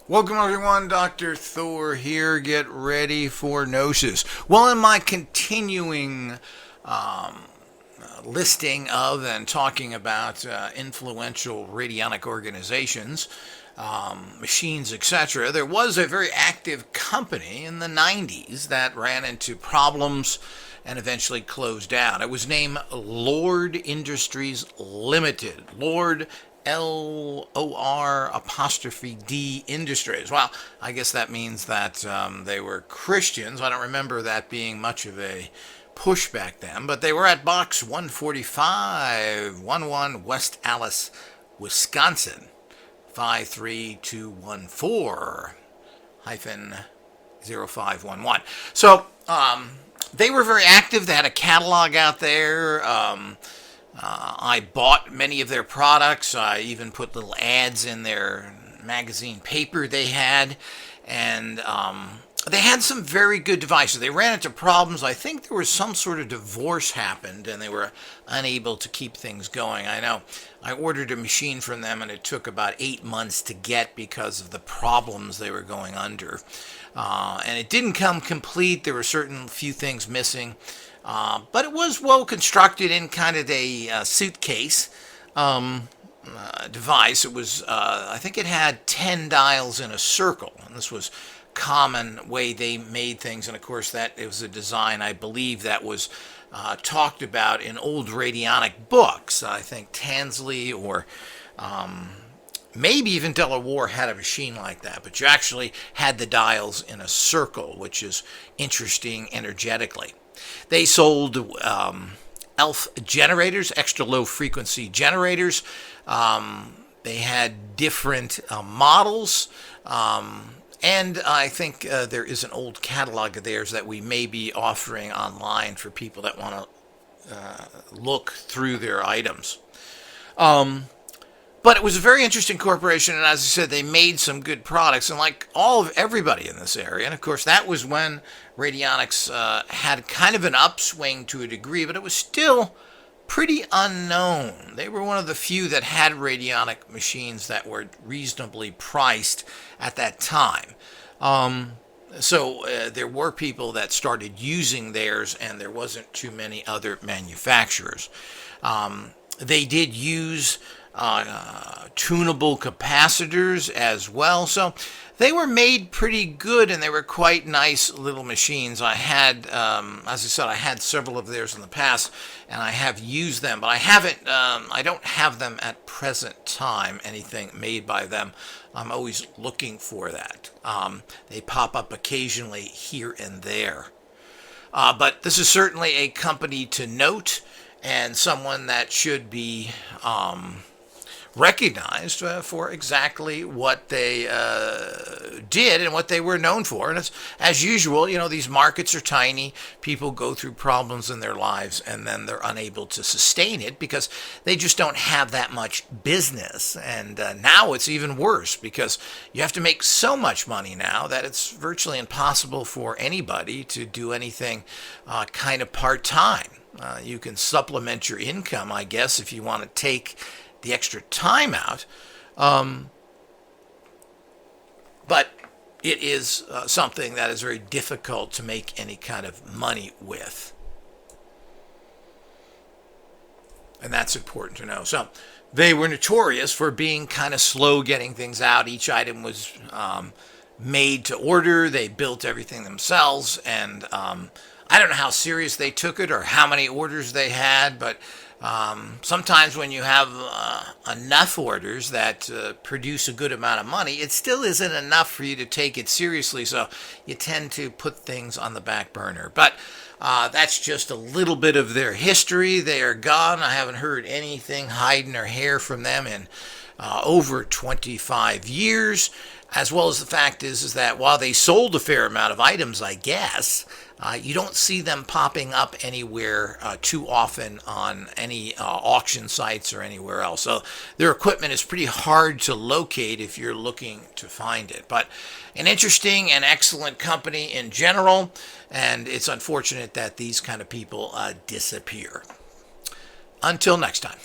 Welcome everyone, Dr. Thor here. Get ready for Gnosis. Well, in my continuing listing of and talking about influential radionic organizations, machines, etc., there was a very active company in the 90s that ran into problems and eventually closed down. It was named Lor'd Industries Limited. Lor'd, Lor'' Industries. Well, I guess that means that they were Christians. I don't remember that being much of a push back then, but they were at box 14511 West Allis, Wisconsin, 53214 hyphen 0511. So they were very active. They had a catalog out there. I bought many of their products. I even put little ads in their magazine paper they had. And they had some very good devices. They ran into problems. I think there was some sort of divorce happened and they were unable to keep things going. I know I ordered a machine from them and it took about 8 months to get because of the problems they were going under. And it didn't come complete. There were certain few things missing. But it was well constructed in kind of a suitcase device. It was, I think it had 10 dials in a circle. And this was common way they made things. And of course, that it was a design, I believe, that was talked about in old radionic books. I think Tansley or maybe even Delaware had a machine like that, but you actually had the dials in a circle, which is interesting energetically. They sold ELF generators, extra low frequency generators. They had different models. And I think there is an old catalog of theirs that we may be offering online for people that want to look through their items. But it was a very interesting corporation, and as I said, they made some good products, and like everybody in this area, and of course that was when radionics had kind of an upswing to a degree, but it was still pretty unknown. They were one of the few that had radionic machines that were reasonably priced at that time. So there were people that started using theirs, and there wasn't too many other manufacturers. They did use tunable capacitors as well, so they were made pretty good, and they were quite nice little machines. I had, as I said, I had several of theirs in the past, and I have used them, but I haven't. I don't have them at present time. Anything made by them, I'm always looking for that. They pop up occasionally here and there, but this is certainly a company to note, and someone that should be recognized for exactly what they did and what they were known for. And it's, as usual, you know, these markets are tiny. People go through problems in their lives and then they're unable to sustain it because they just don't have that much business. And now it's even worse because you have to make so much money now that it's virtually impossible for anybody to do anything kind of part-time. You can supplement your income, I guess, if you want to take the extra time out, but it is something that is very difficult to make any kind of money with, and that's important to know. So they were notorious for being kind of slow getting things out. Each item was made to order. They built everything themselves, and I don't know how serious they took it or how many orders they had, but sometimes when you have enough orders that produce a good amount of money, it still isn't enough for you to take it seriously, so you tend to put things on the back burner. But that's just a little bit of their history. They are gone. I haven't heard anything hiding or hair from them in over 25 years, as well as the fact is that while they sold a fair amount of items, I guess, you don't see them popping up anywhere too often on any auction sites or anywhere else. So their equipment is pretty hard to locate if you're looking to find it. But an interesting and excellent company in general, and it's unfortunate that these kind of people disappear. Until next time.